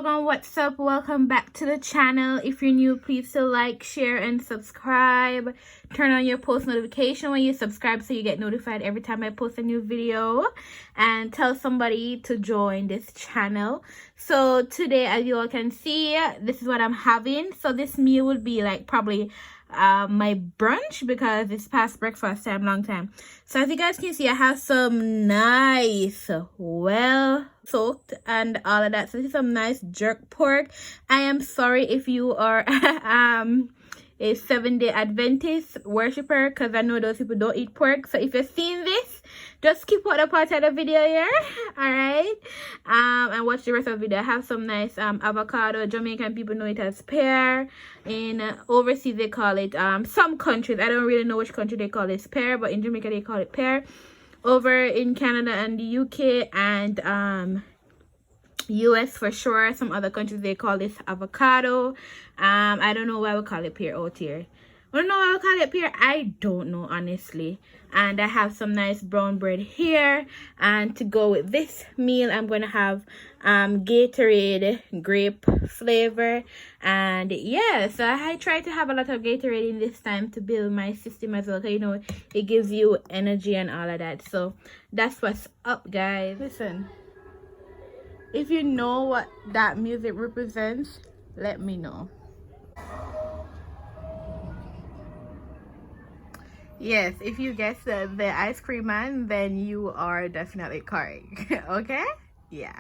Wagwan, what's up? Welcome back to the channel. If you're new, please still like, share, and subscribe. Turn on your post notification when you subscribe so you get notified every time I post a new video. And tell somebody to join this channel. So today, as you all can see, this is what I'm having. So this meal would be like probably my brunch because it's past breakfast time, long time. So as you guys can see, I have some nice, well soaked and all of that. So this is some nice jerk pork. I am sorry if you are a 7-day Adventist worshiper, because I know those people don't eat pork. So if you're seeing this, just skip out the part of the video here, all right, and watch the rest of the video. I have some nice avocado. Jamaican people know it as pear. In overseas they call it some countries, I don't really know which country they call this pear, but in Jamaica they call it pear. Over in Canada and the UK and US for sure, some other countries they call this avocado. I don't know why we call it pear out here. I don't know why we call it pear. I don't know, honestly. And I have some nice brown bread here. And to go with this meal, I'm going to have Gatorade grape flavor. And yeah, so I try to have a lot of Gatorade in this time to build my system as well. So, you know, it gives you energy and all of that. So that's what's up, guys. Listen, if you know what that music represents, let me know. Yes, if you guess the ice cream man, then you are definitely correct. Okay? Yeah.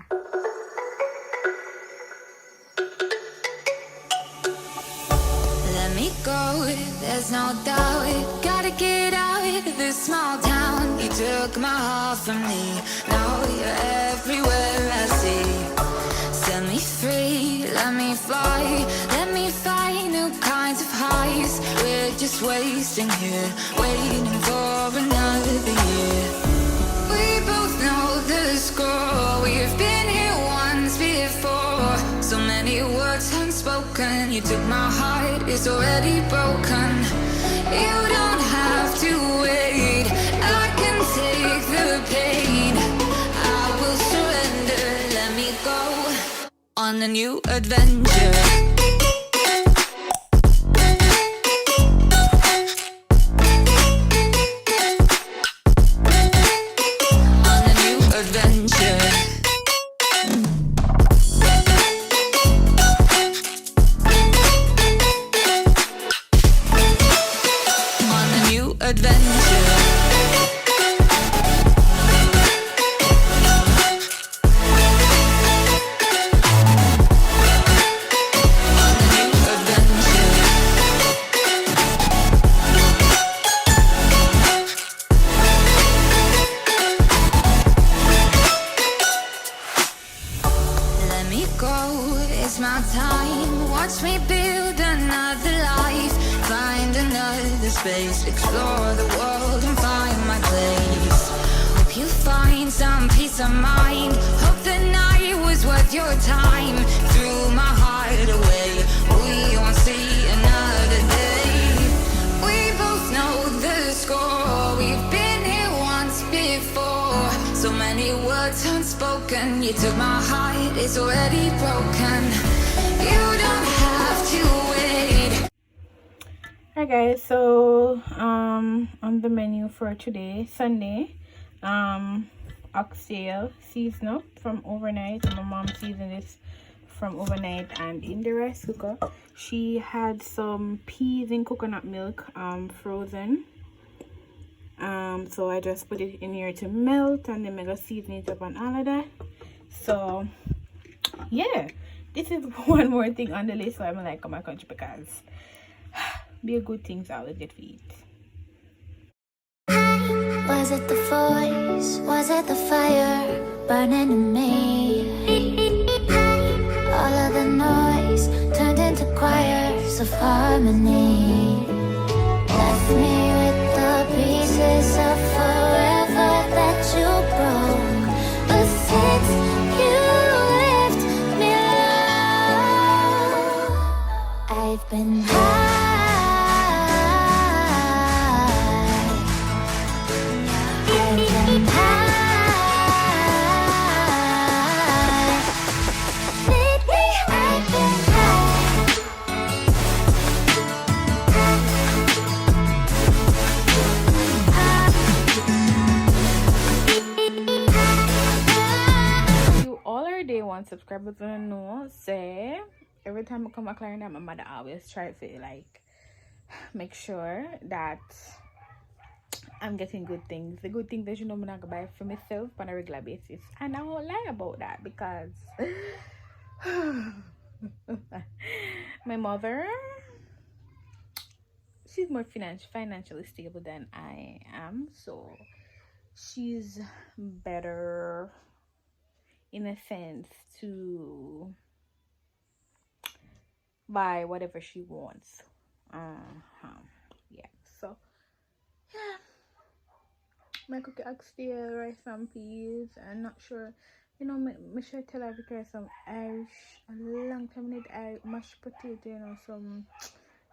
Let me go, there's no doubt. Gotta get out of this small town. You took my heart from me. Now you're everywhere I see. Set me free, let me fly. Let me find new kinds of highs. We're just wasting here, waiting for another year. We both know the score. We've been here once before. So many words unspoken. You took my heart, it's already broken. You don't have to wait. I can take the pain. I will surrender. Let me go on a new adventure. Space, explore the world and find my place. Hope you find some peace of mind. Hope the night was worth your time. Threw my heart away. We won't see another day. We both know the score. We've been here once before. So many words unspoken. You took my heart, it's already broken. You don't have to wait. Hi guys, so on the menu for today, Sunday, oxtail seasonal from overnight. My mom seasoned this from overnight, and in the rice cooker she had some peas in coconut milk frozen. So I just put it in here to melt, and then I'm gonna season it up and all of that. So yeah, this is one more thing on the list. So I'm like, come my country, because be a good things I always get to eat. Was it the voice? Was it the fire burning in me? All of the noise turned into choirs of harmony. Left me with the pieces of forever that you broke. But since you left me alone, I've been high. Lead me subscribers don't know, say every time I come back like that, my mother always try to like make sure that I'm getting good things. The good things that you know I'm not gonna buy for myself on a regular basis. And I won't lie about that because my mother, she's more financially stable than I am, so she's better in a sense to buy whatever she wants. Yeah, so yeah, my cookie oxtail, rice and peas. I'm not sure, you know, me should tell her because some Irish, a long time need Irish mashed potato, you know, some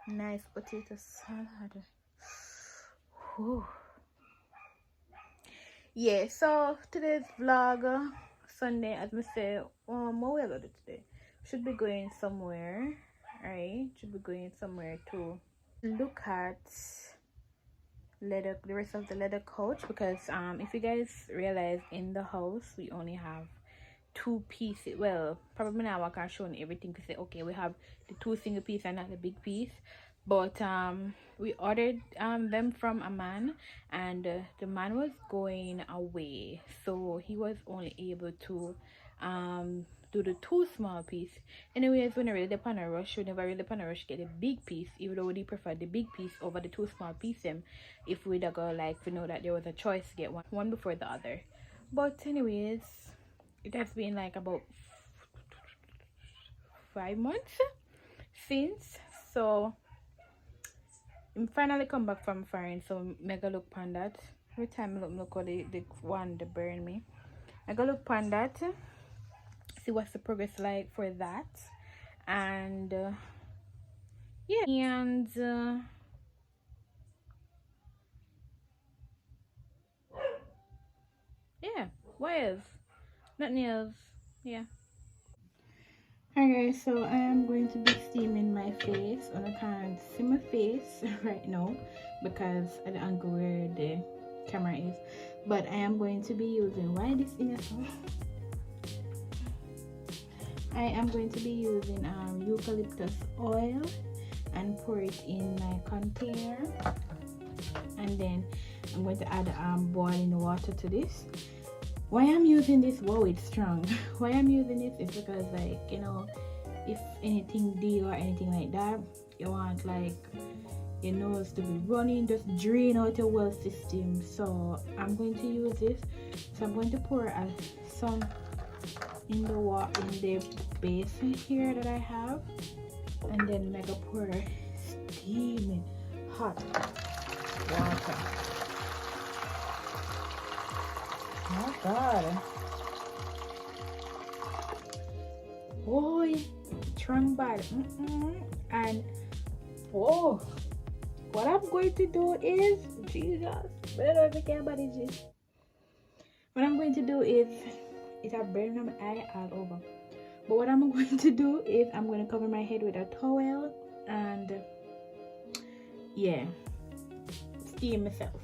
nice potato salad. Whew. Yeah, so today's vlog, Sunday, as I say, what we are gonna do today? Should be going somewhere, right? Should be going somewhere to look at the rest of the leather couch, because if you guys realize, in the house we only have 2 pieces. Well, probably now I can show you everything to say okay, we have the 2 single piece and not the big piece, but we ordered them from a man, and the man was going away, so he was only able to do the 2 small piece. Anyways, when I really depend on a rush, we never really depend on a rush get the big piece, even though we prefer the big piece over the 2 small piece them, if we'd go like we know that there was a choice to get one before the other. But anyways, it has been like about 5 months since, so I'm finally come back from foreign, so mega look pan that. Every time I look how the one they burn me, I go look pan that, see what's the progress like for that, and yeah, and yeah, what else? Nothing else. Yeah. Hi guys, so I am going to be steaming my face, and I can't see my face right now because of the angle where the camera is, but I am going to be using, why this in your phone? I am going to be using eucalyptus oil and pour it in my container, and then I'm going to add boiling water to this. Why I'm using this, wow, it's strong. Why I'm using this is because, like, you know, if anything deal or anything like that, you want like your nose to be running, just drain out your well system. So I'm going to use this. So I'm going to pour some in the basin here that I have, and then make a pour steaming hot water. Oh god. Boy, strong bad. And oh, what I'm going to do is, Jesus, better if I can't manage it. What I'm going to do is, it's a burn on my eye all over. But what I'm going to do is, I'm going to cover my head with a towel and yeah, steam myself.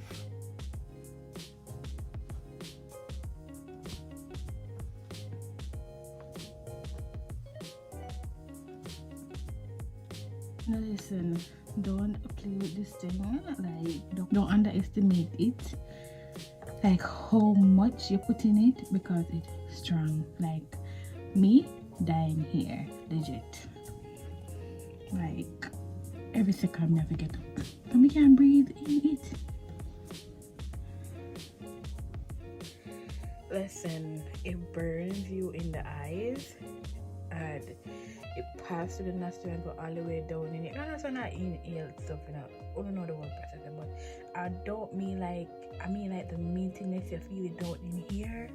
Now listen, don't play with this thing, like don't underestimate it, like how much you put in it, because it's strong. Like me dying here, legit, like every second I have to get up and we can't breathe in it. Listen, it burns you in the eyes and it passes through the nostril and go all the way down in it. I'm not inhale stuff, you know. I don't know the word process, but I don't mean like, I mean like the mintiness you feel it down in here,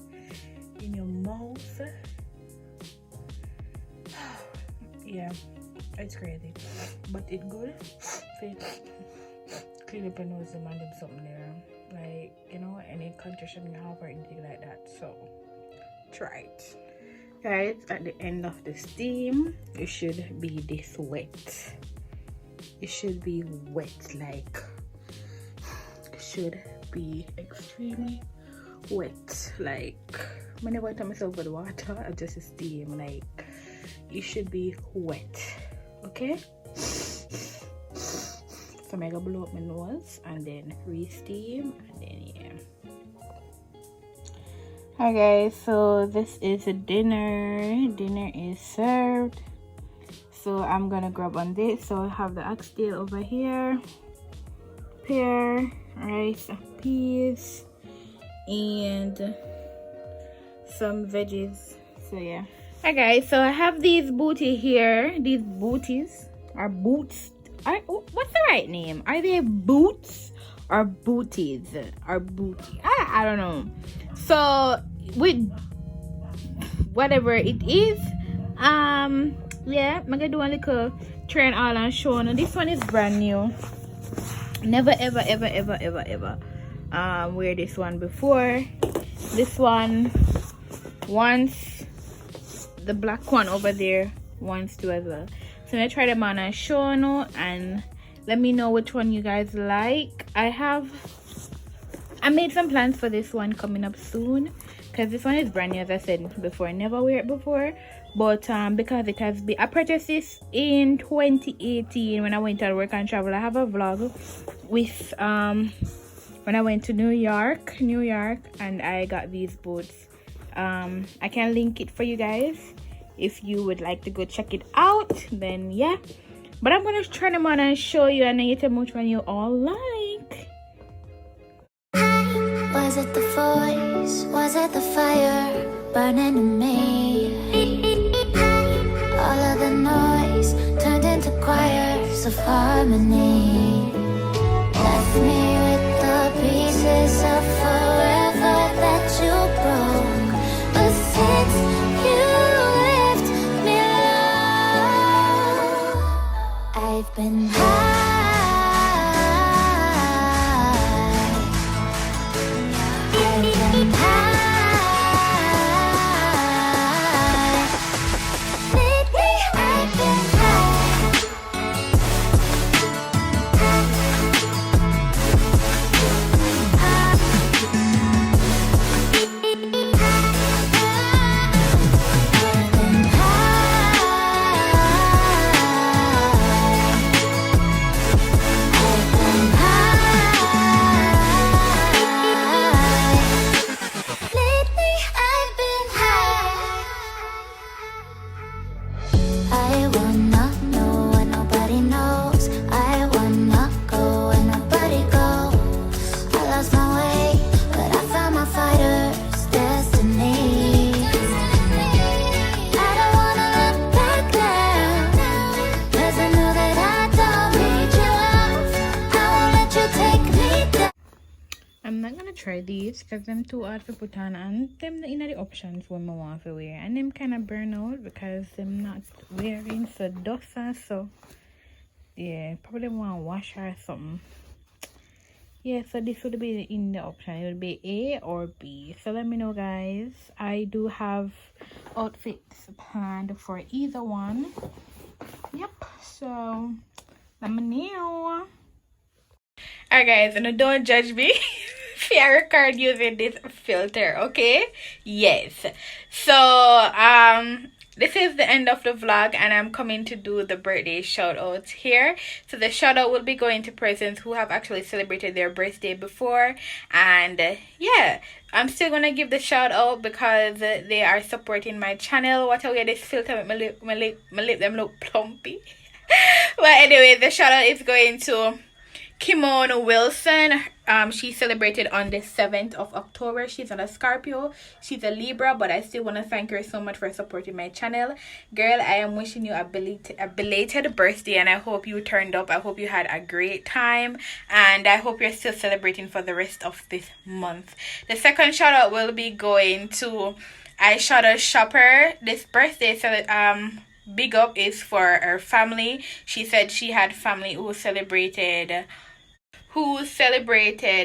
in your mouth. Yeah, it's crazy, but it's good. Clean up your nose and do something there, like, you know, any congestion in your heart or anything like that. So try it. Guys, at the end of the steam, it should be this wet. It should be wet, like it should be extremely wet. Like, I never tell myself with water, I just steam. Like, it should be wet. Okay? So I'm gonna blow up my nose and then re-steam, and then yeah. Hi guys, so this is a dinner. Dinner is served. So I'm gonna grab on this. So I have the oxtail over here, pear, rice, peas, and some veggies. So yeah. Hi guys, so I have these booty here. These booties are boots. What's the right name? Are they boots or booties or booty? I don't know. So with whatever it is, yeah, I'm gonna do a little turn all and show. Now this one is brand new. Never ever wear this one before. This one once, the black one over there once too as well. So I'm gonna try them on and show you, and let me know which one you guys like. I made some plans for this one coming up soon, because this one is brand new, as I said before. I never wear it before, but because it has been, I purchased this in 2018 when I went to work and travel. I have a vlog with when I went to New York, and I got these boots. I can link it for you guys if you would like to go check it out. Then yeah, but I'm gonna try them on and show you, and then you tell me which one you all like. Was it the voice? Was it the fire burning in me? All of the noise turned into choirs of harmony. Left me with the pieces of forever that you broke. But since you left me alone, I've been high. I'm not gonna try these because them too hard to put on, and them in the options when I want to wear, and them kind of burn out because I'm not wearing so dust and so yeah, probably want to wash or something. Yeah, so this would be in the option. It would be A or B. So let me know guys. I do have outfits planned for either one. Yep, so let me know. Alright guys, and don't judge me if I record using this filter, okay? Yes. So this is the end of the vlog, and I'm coming to do the birthday shout outs here. So the shout out will be going to persons who have actually celebrated their birthday before, and yeah, I'm still gonna give the shout out because they are supporting my channel. What I wear this filter make my lip them look plumpy. But anyway, the shout out is going to Kimon Wilson. She celebrated on the 7th of October. She's on a Scorpio. She's a Libra, but I still want to thank her so much for supporting my channel. Girl, I am wishing you a belated birthday, and I hope you turned up. I hope you had a great time, and I hope you're still celebrating for the rest of this month. The second shout out will be going to Eyeshadow Shopper. This birthday big up is for her family. She said she had family who celebrated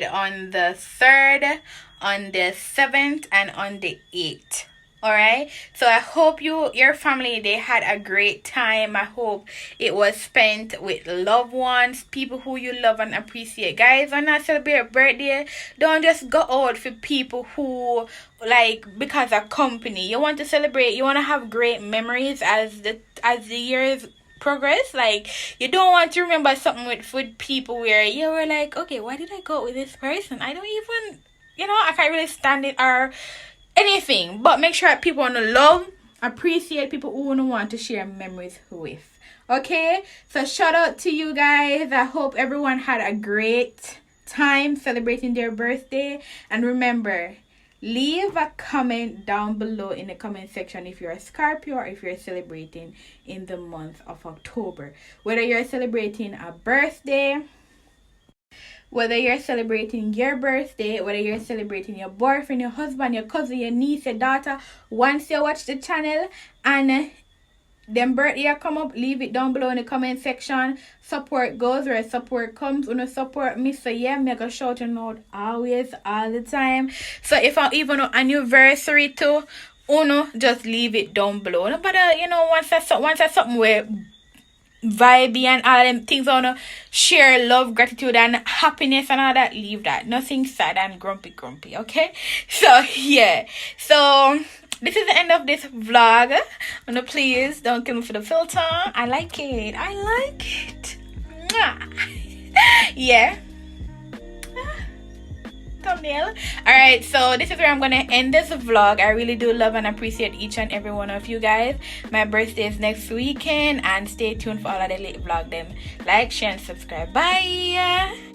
on the 3rd, on the 7th, and on the 8th All right, so I hope your family, they had a great time. I hope it was spent with loved ones, people who you love and appreciate. Guys, when I celebrate a birthday, don't just go out for people who, like, because of company. You want to celebrate, you want to have great memories as the years progress. Like, you don't want to remember something with people where you were like, okay, why did I go out with this person? I don't even, I can't really stand it, or anything. But make sure that people want to love, appreciate people who want to share memories with. Okay, so shout out to you guys. I hope everyone had a great time celebrating their birthday. And remember, leave a comment down below in the comment section if you're a Scorpio or if you're celebrating in the month of October. Whether you're celebrating a birthday, whether you're celebrating your birthday, whether you're celebrating your boyfriend, your husband, your cousin, your niece, your daughter, once you watch the channel and them birthday come up, leave it down below in the comment section. Support goes where support comes. When you support me, so yeah, me go shout you out always, all the time. So if I even an anniversary too, just leave it down below. No, but once that's something where vibey and all them things, I wanna share love, gratitude and happiness and all that, leave that. Nothing sad and grumpy, okay? So yeah, so this is the end of this vlog. Please don't kill me for the filter. I like it. Yeah, thumbnail. All right, so this is where I'm gonna end this vlog. I really do love and appreciate each and every one of you guys. My birthday is next weekend, and stay tuned for all of the late vlog them. Like, share and subscribe. Bye.